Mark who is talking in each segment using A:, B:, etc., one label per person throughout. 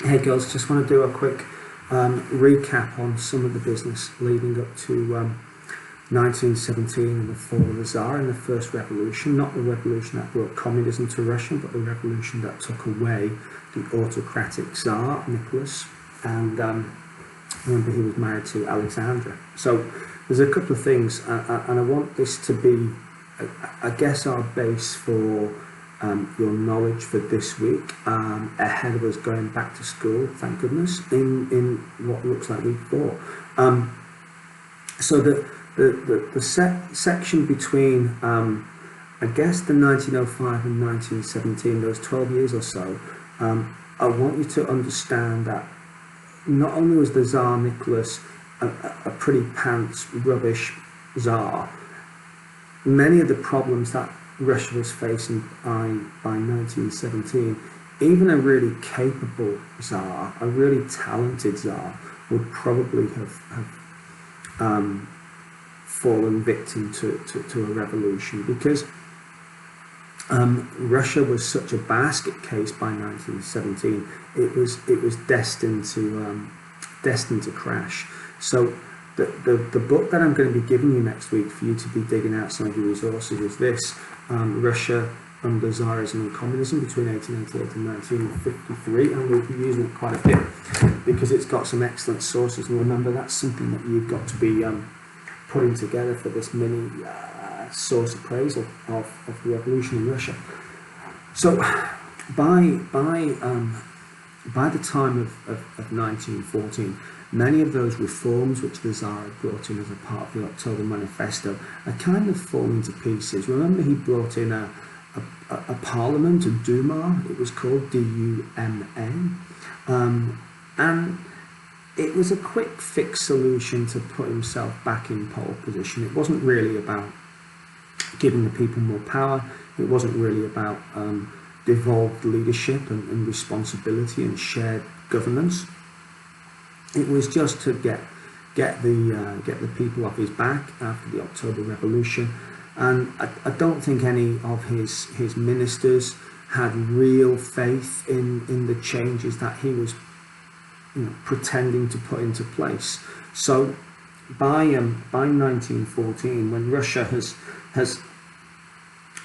A: Hey girls, just want to do a quick recap on some of the business leading up to 1917 and the fall of the Tsar and the first revolution. Not the revolution that brought communism to Russia, but the revolution that took away the autocratic Tsar, Nicholas, and remember he was married to Alexandra. So there's a couple of things, and I want this to be, I guess, our base for your knowledge for this week, ahead of us going back to school, thank goodness, in what looks like week 4. So the section between, I guess, the 1905 and 1917, those 12 years or so, I want you to understand that not only was the Tsar Nicholas a pretty pants rubbish Tsar, many of the problems that Russia was facing by 1917, even a really capable Tsar, a really talented Tsar, would probably have fallen victim to a revolution, because Russia was such a basket case by 1917. It was destined to crash. So the book that I'm going to be giving you next week for you to be digging out some of your resources is this, Russia under Tsarism and Communism between 1888 and 1953, and we'll be using it quite a bit because it's got some excellent sources. And remember, that's something that you've got to be putting together for this mini source appraisal of the revolution in Russia. So by the time of 1914, many of those reforms which the Tsar had brought in as a part of the October Manifesto are kind of falling to pieces. Remember, he brought in a parliament, a Duma, it was called D-U-M-A, and it was a quick fix solution to put himself back in pole position. It wasn't really about giving the people more power. It wasn't really about devolved leadership and responsibility and shared governance. It was just to get the people off his back after the October Revolution, and I don't think any of his ministers had real faith in the changes that he was, pretending to put into place. So by 1914, when Russia has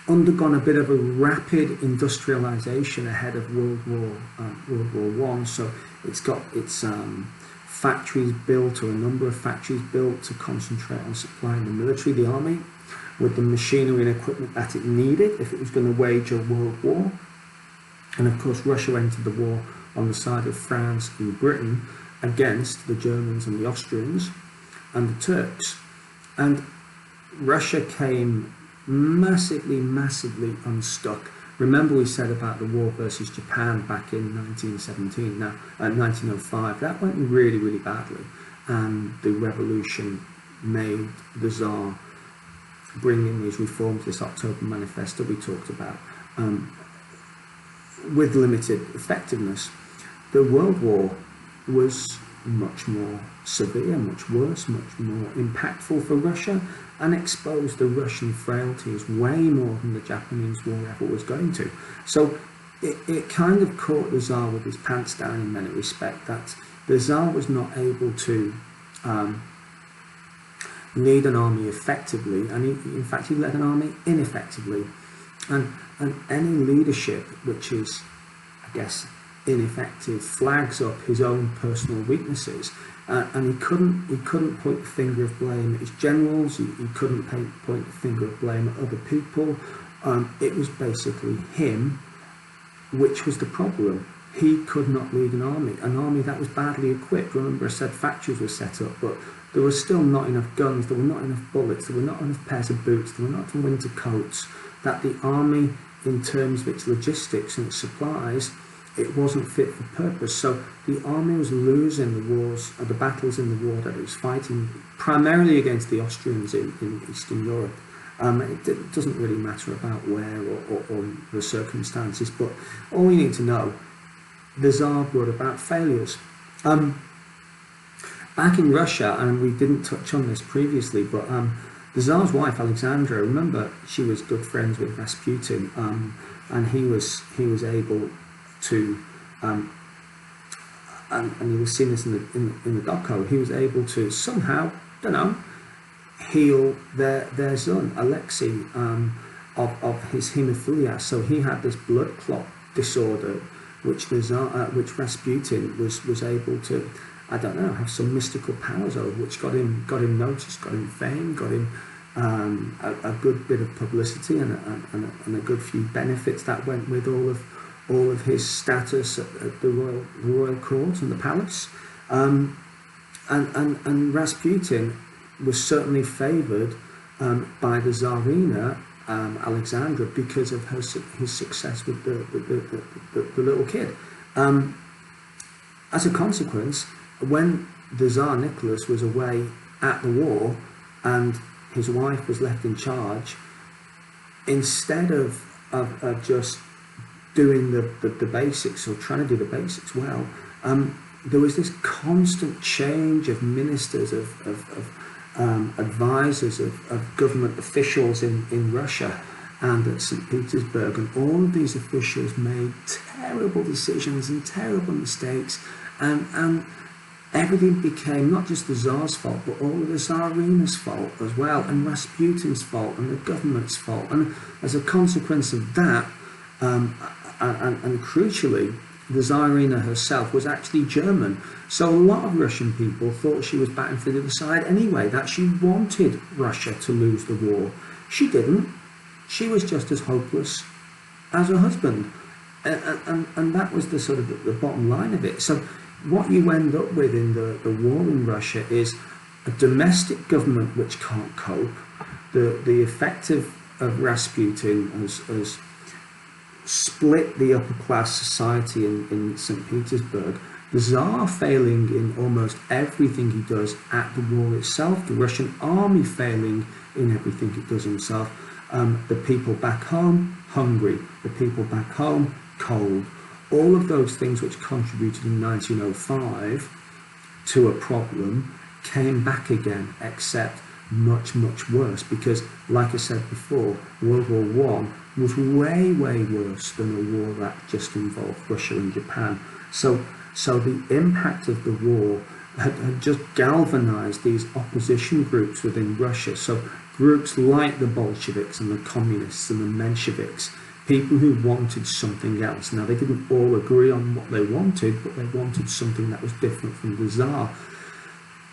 A: undergone a bit of a rapid industrialization ahead of World War I, so it's got its factories built, or a number of factories built, to concentrate on supplying the military, the army, with the machinery and equipment that it needed if it was going to wage a world war. And of course, Russia entered the war on the side of France and Britain against the Germans and the Austrians and the Turks. And Russia came massively unstuck. Remember, we said about the war versus Japan back in 1917, now 1905, that went really badly, and the revolution made the Tsar bring in these reforms, this October Manifesto we talked about, with limited effectiveness. The World War was much more severe, much worse, much more impactful for Russia, and exposed the Russian frailties way more than the Japanese war ever was going to. So it kind of caught the Tsar with his pants down in many respects, that the Tsar was not able to lead an army effectively, and in fact he led an army ineffectively. And any leadership which is, I guess, ineffective flags up his own personal weaknesses, and he couldn't point the finger of blame at his generals. He couldn't point the finger of blame at other people. It was basically him which was the problem. He could not lead an army that was badly equipped. Remember, I said factories were set up, but there was still not enough guns, there were not enough bullets, there were not enough pairs of boots, there were not enough winter coats, that the army, in terms of its logistics and its supplies, it wasn't fit for purpose. So the army was losing the wars, the battles in the war that it was fighting, primarily against the Austrians in Eastern Europe. It doesn't really matter about where or the circumstances, but all you need to know, the Tsar brought about failures. Back in Russia, and we didn't touch on this previously, but the Tsar's wife Alexandra, remember, she was good friends with Rasputin, and he was able to and you will see this in the doco, he was able to somehow, don't know, heal their son Alexei of his haemophilia. So he had this blood clot disorder, which which Rasputin was able to, I don't know, have some mystical powers over, which got him noticed, got him fame, got him a good bit of publicity and a good few benefits that went with all of his status at the royal court and the palace. And Rasputin was certainly favoured by the Tsarina Alexandra because of his success with the little kid. As a consequence, when the Tsar Nicholas was away at the war and his wife was left in charge, instead of just doing the basics or trying to do the basics well, there was this constant change of ministers, of advisors, of government officials in Russia and at St. Petersburg, and all of these officials made terrible decisions and terrible mistakes, and everything became not just the Tsar's fault, but all of the Tsarina's fault as well, and Rasputin's fault, and the government's fault. And as a consequence of that, and crucially, the Tsarina herself was actually German. So a lot of Russian people thought she was batting for the other side anyway, that she wanted Russia to lose the war. She didn't. She was just as hopeless as her husband. And that was the sort of the bottom line of it. So what you end up with in the war in Russia is a domestic government which can't cope. The effect of Rasputin has split the upper class society in St. Petersburg. The Tsar failing in almost everything he does at the war itself. The Russian army failing in everything it does himself. The people back home hungry. The people back home cold. All of those things which contributed in 1905 to a problem came back again, except much, much worse, because, like I said before, World War I was way, way worse than a war that just involved Russia and Japan. So the impact of the war had just galvanized these opposition groups within Russia. So groups like the Bolsheviks and the Communists and the Mensheviks, people who wanted something else. Now, they didn't all agree on what they wanted, but they wanted something that was different from the Tsar.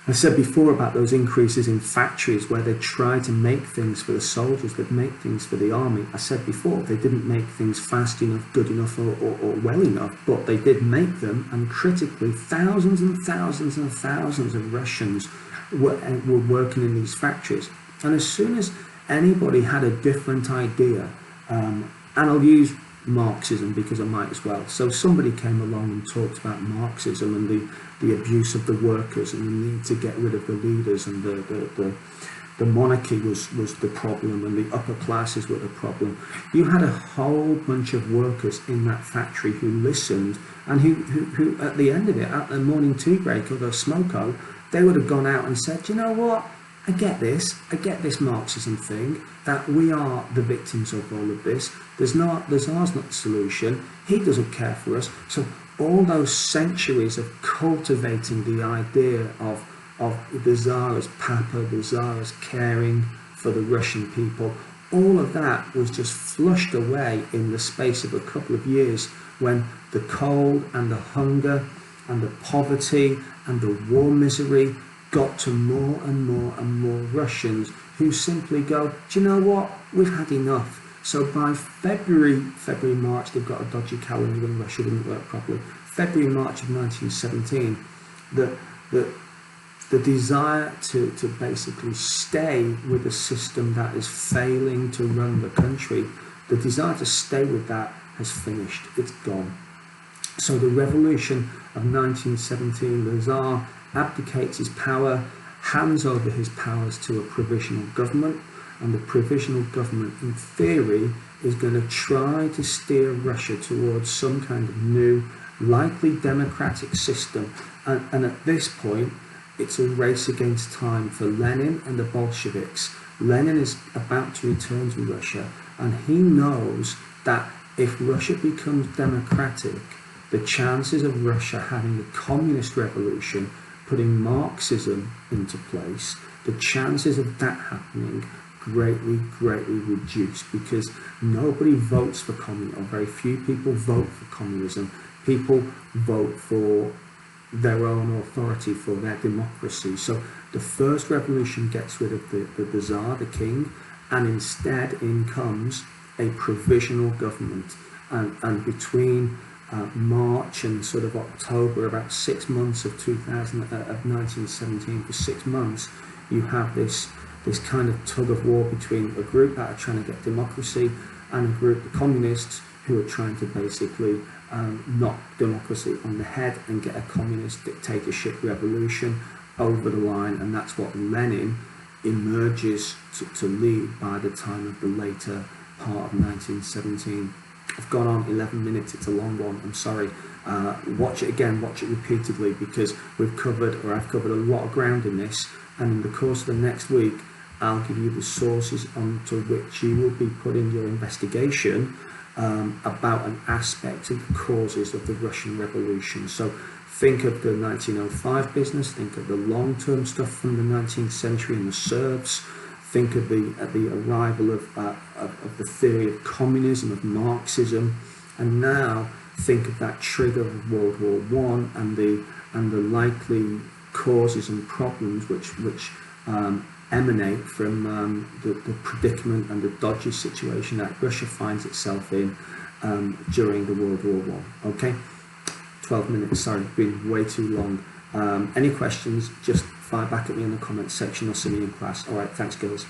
A: I said before about those increases in factories where they tried to make things for the soldiers, they'd make things for the army. I said before, they didn't make things fast enough, good enough, or well enough, but they did make them, and critically, thousands and thousands and thousands of Russians were working in these factories. And as soon as anybody had a different idea, and I'll use Marxism because I might as well. So somebody came along and talked about Marxism and the abuse of the workers and the need to get rid of the leaders, and the monarchy was the problem and the upper classes were the problem. You had a whole bunch of workers in that factory who listened, and who at the end of it, at the morning tea break or the smoko, they would have gone out and said, you know what, I get this Marxism thing, that we are the victims of all of this. The Tsar's not the solution. He doesn't care for us. So all those centuries of cultivating the idea of the Tsar as Papa, the Tsar as caring for the Russian people, all of that was just flushed away in the space of a couple of years, when the cold and the hunger and the poverty and the war misery got to more and more and more Russians who simply go, do you know what, we've had enough. So by February, March, they've got a dodgy calendar when Russia didn't work properly. February, March of 1917, the desire to basically stay with a system that is failing to run the country, the desire to stay with that has finished, it's gone. So the revolution of 1917, the Tsar abdicates his power, hands over his powers to a provisional government, and the provisional government, in theory, is going to try to steer Russia towards some kind of new, likely democratic system. And at this point, it's a race against time for Lenin and the Bolsheviks. Lenin is about to return to Russia, and he knows that if Russia becomes democratic, the chances of Russia having a communist revolution, putting Marxism into place, the chances of that happening greatly reduced, because nobody votes for communism, or very few people vote for communism. People vote for their own authority, for their democracy. So the first revolution gets rid of the Tsar, the king, and instead in comes a provisional government. And between March and sort of October, about 6 months of 1917, for 6 months, you have this kind of tug of war between a group that are trying to get democracy and a group, the communists, who are trying to basically knock democracy on the head and get a communist dictatorship revolution over the line. And that's what Lenin emerges to lead by the time of the later part of 1917. I've gone on 11 minutes, it's a long one, I'm sorry. Watch it again, watch it repeatedly, because I've covered a lot of ground in this, and in the course of the next week I'll give you the sources onto which you will be putting your investigation about an aspect of the causes of the Russian Revolution. So think of the 1905 business, think of the long-term stuff from the 19th century and the Serbs, think of the arrival of the theory of communism, of Marxism, and now think of that trigger of World War I and the likely causes and problems which emanate from the predicament and the dodgy situation that Russia finds itself in during the World War I. Okay, 12 minutes, sorry, been way too long. Any questions, just fire back at me in the comments section or see me in class. Alright, thanks girls.